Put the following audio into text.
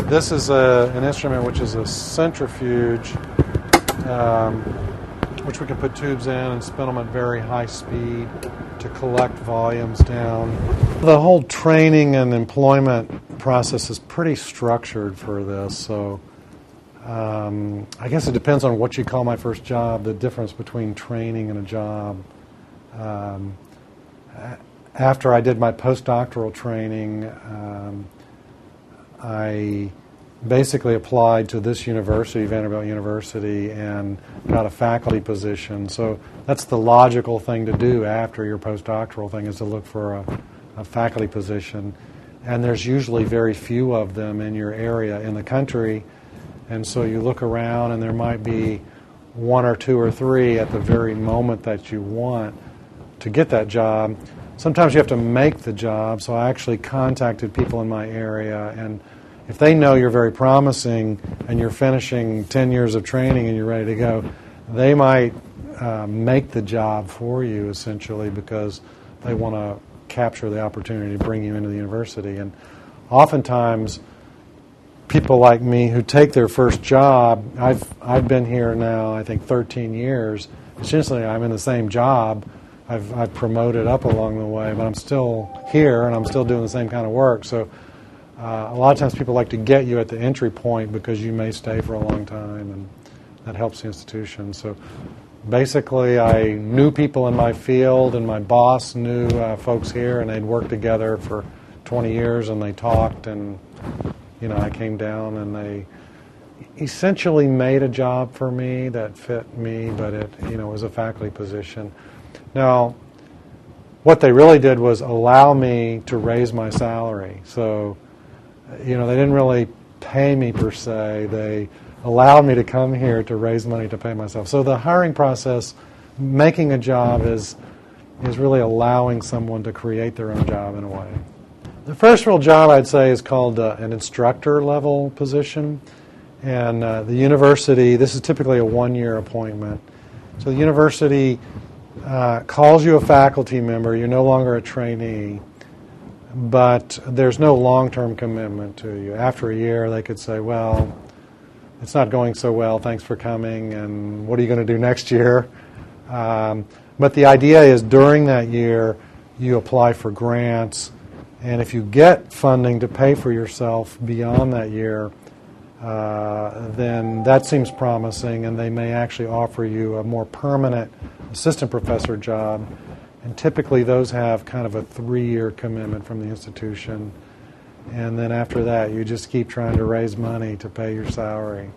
This is an instrument which is a centrifuge, which we can put tubes in and spin them at very high speed to collect volumes down. The whole training and employment process is pretty structured for this, so I guess it depends on what you call my first job, the difference between training and a job. After I did my post-doctoral training, I basically applied to this university, Vanderbilt University, and got a faculty position. So that's the logical thing to do after your postdoctoral thing, is to look for a faculty position. And there's usually very few of them in your area in the country. And so you look around and there might be one or two or three at the very moment that you want to get that job. Sometimes you have to make the job, so I actually contacted people in my area, and if they know you're very promising and you're finishing 10 years of training and you're ready to go, they might make the job for you, essentially, because they want to capture the opportunity to bring you into the university. And oftentimes, people like me who take their first job, I've been here now, I think, 13 years. Essentially, I'm in the same job. I've promoted up along the way, but I'm still here and I'm still doing the same kind of work. So a lot of times people like to get you at the entry point because you may stay for a long time, and that helps the institution. So basically, I knew people in my field, and my boss knew folks here, and they'd worked together for 20 years, and they talked, and I came down, and they essentially made a job for me that fit me, but it was a faculty position. Now, what they really did was allow me to raise my salary. So, they didn't really pay me per se. They allowed me to come here to raise money to pay myself. So the hiring process, making a job, is really allowing someone to create their own job in a way. The first real job, I'd say, is called an instructor level position. And the university, this is typically a one-year appointment. So the university calls you a faculty member. You're no longer a trainee, but there's no long-term commitment to you. After a year, they could say, well, it's not going so well, thanks for coming, and what are you going to do next year? But the idea is during that year, you apply for grants, and if you get funding to pay for yourself beyond that year, then that seems promising, and they may actually offer you a more permanent assistant professor job. And typically those have kind of a 3-year commitment from the institution. And then after that, you just keep trying to raise money to pay your salary.